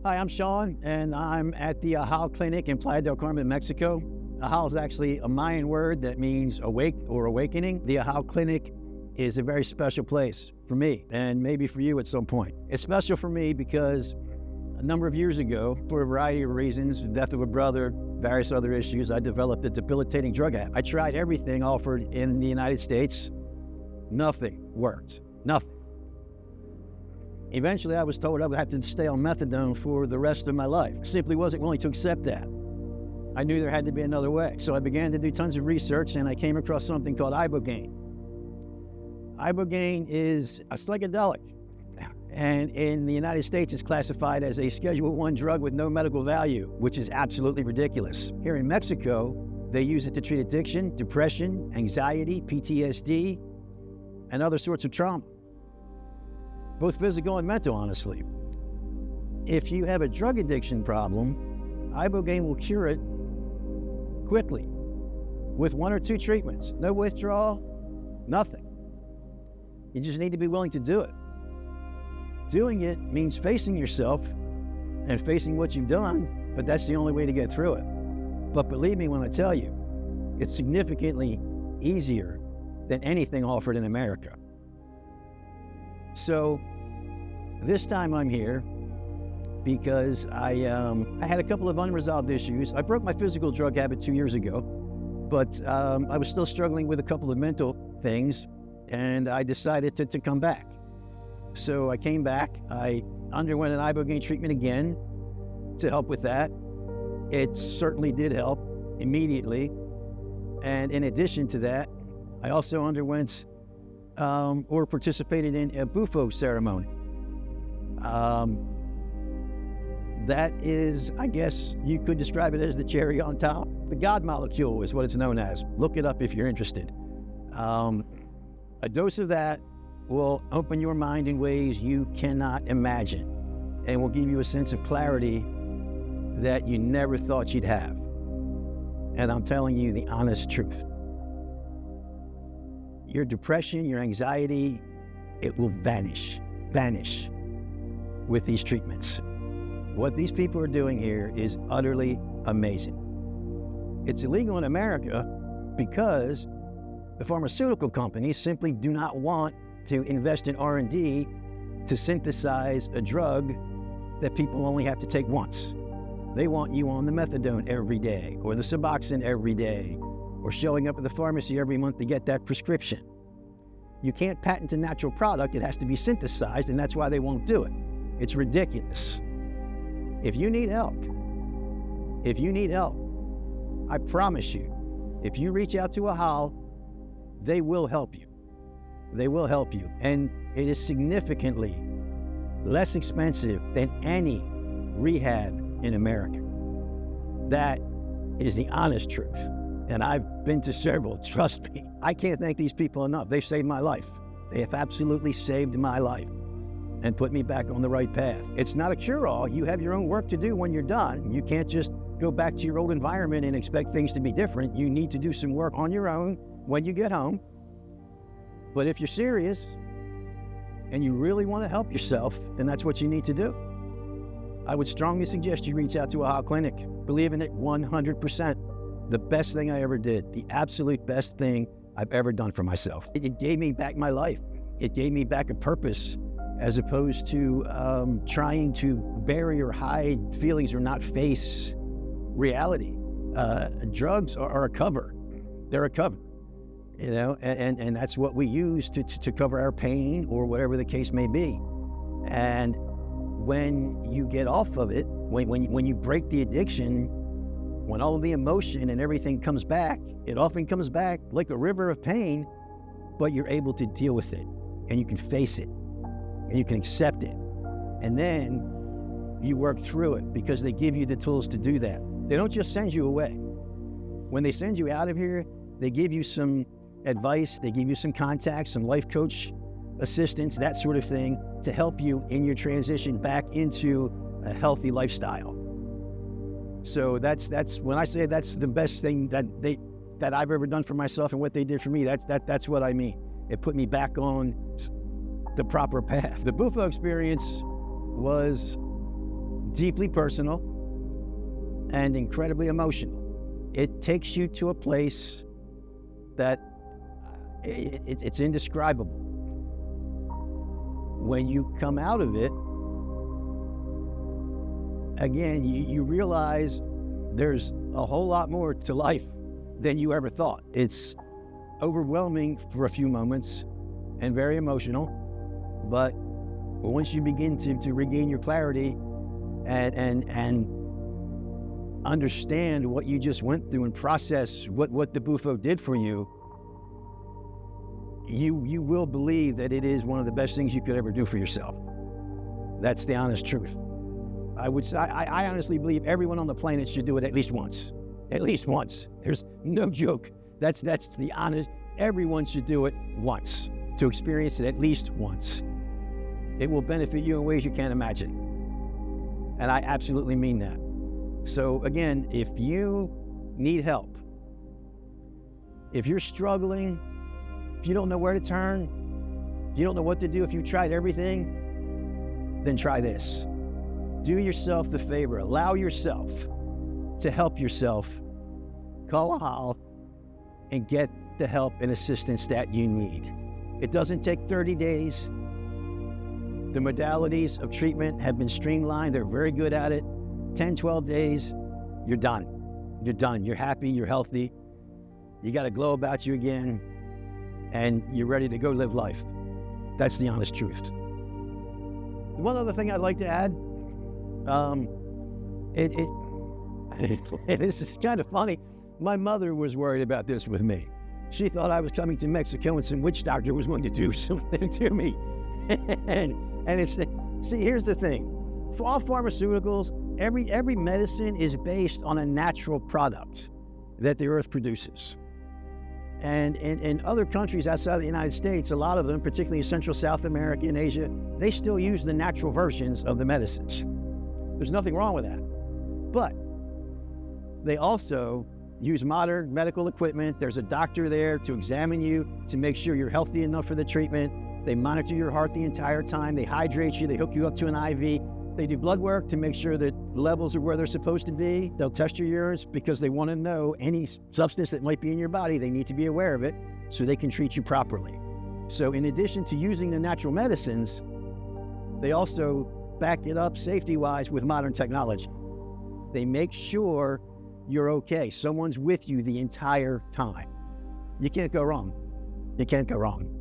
Hi, I'm Shawn, and I'm at the Ahal Clinic in Playa del Carmen, Mexico. Ahal is actually a Mayan word that means awake or awakening. The Ahal Clinic is a very special place for me, and maybe for you at some point. It's special for me because a number of years ago, for a variety of reasons, the death of a brother, various other issues, I developed a debilitating drug habit. I tried everything offered in the United States. Nothing worked. Nothing. Eventually, I was told I would have to stay on methadone for the rest of my life. I simply wasn't willing to accept that. I knew there had to be another way. So I began to do tons of research, and I came across something called Ibogaine. Ibogaine is a psychedelic, and in the United States, it's classified as a Schedule I drug with no medical value, which is absolutely ridiculous. Here in Mexico, they use it to treat addiction, depression, anxiety, PTSD, and other sorts of trauma. Both physical and mental, honestly. If you have a drug addiction problem, Ibogaine will cure it quickly with 1 or 2 treatments. No withdrawal, nothing. You just need to be willing to do it. Doing it means facing yourself and facing what you've done, but that's the only way to get through it. But believe me when I tell you, it's significantly easier than anything offered in America. So this time I'm here because I had a couple of unresolved issues. I broke my physical drug habit 2 years ago, but I was still struggling with a couple of mental things, and I decided to come back. So I came back. I underwent an Ibogaine treatment again to help with that. It certainly did help immediately. And in addition to that, I also underwent or participated in a Bufo Ceremony. That is, I guess you could describe it as the cherry on top. The God molecule is what it's known as. Look it up if you're interested. A dose of that will open your mind in ways you cannot imagine, and will give you a sense of clarity that you never thought you'd have. And I'm telling you the honest truth. Your depression, your anxiety, it will vanish with these treatments. What these people are doing here is utterly amazing. It's illegal in America because the pharmaceutical companies simply do not want to invest in R&D to synthesize a drug that people only have to take once. They want you on the methadone every day, or the Suboxone every day, or showing up at the pharmacy every month to get that prescription. You can't patent a natural product, it has to be synthesized, and that's why they won't do it. It's ridiculous. If you need help, I promise you, if you reach out to Ahal, they will help you. They will help you. And it is significantly less expensive than any rehab in America. That is the honest truth. And I've been to several, trust me. I can't thank these people enough. They've saved my life. They have absolutely saved my life and put me back on the right path. It's not a cure-all. You have your own work to do when you're done. You can't just go back to your old environment and expect things to be different. You need to do some work on your own when you get home. But if you're serious and you really want to help yourself, then that's what you need to do. I would strongly suggest you reach out to Ahal Clinic. Believe in it 100%. The best thing I ever did, the absolute best thing I've ever done for myself. It gave me back my life. It gave me back a purpose, as opposed to trying to bury or hide feelings or not face reality. Drugs are a cover. They're a cover, you know, and that's what we use to cover our pain or whatever the case may be. And when you get off of it, when you break the addiction, when all of the emotion and everything comes back, it often comes back like a river of pain, but you're able to deal with it, and you can face it, and you can accept it. And then you work through it because they give you the tools to do that. They don't just send you away. When they send you out of here, they give you some advice, they give you some contacts, some life coach assistance, that sort of thing, to help you in your transition back into a healthy lifestyle. So that's when I say that's the best thing that I've ever done for myself and what they did for me, that's what I mean. It put me back on the proper path. The Bufo experience was deeply personal and incredibly emotional. It takes you to a place that it's indescribable. When you come out of it, again, you realize there's a whole lot more to life than you ever thought. It's overwhelming for a few moments and very emotional, but once you begin to regain your clarity and understand what you just went through and process what the Bufo did for you, you will believe that it is one of the best things you could ever do for yourself. That's the honest truth. I would say, I honestly believe everyone on the planet should do it at least once. At least once. There's no joke. That's the honest. Everyone should do it once, to experience it at least once. It will benefit you in ways you can't imagine. And I absolutely mean that. So again, if you need help, if you're struggling, if you don't know where to turn, if you don't know what to do, if you tried everything, then try this. Do yourself the favor, allow yourself to help yourself. Call Ahal and get the help and assistance that you need. It doesn't take 30 days. The modalities of treatment have been streamlined. They're very good at it. 10, 12 days, you're done. You're done. You're happy, you're healthy. You got a glow about you again, and you're ready to go live life. That's the honest truth. One other thing I'd like to add, this is kind of funny. My mother was worried about this with me. She thought I was coming to Mexico and some witch doctor was going to do something to me. and it's, see, here's the thing. For all pharmaceuticals, every medicine is based on a natural product that the earth produces. And in other countries outside of the United States, a lot of them, particularly in Central South America and Asia, they still use the natural versions of the medicines. There's nothing wrong with that. But they also use modern medical equipment. There's a doctor there to examine you, to make sure you're healthy enough for the treatment. They monitor your heart the entire time. They hydrate you. They hook you up to an IV. They do blood work to make sure that levels are where they're supposed to be. They'll test your urines because they want to know any substance that might be in your body. They need to be aware of it so they can treat you properly. So in addition to using the natural medicines, they also back it up safety-wise with modern technology. They make sure you're okay. Someone's with you the entire time. You can't go wrong. You can't go wrong.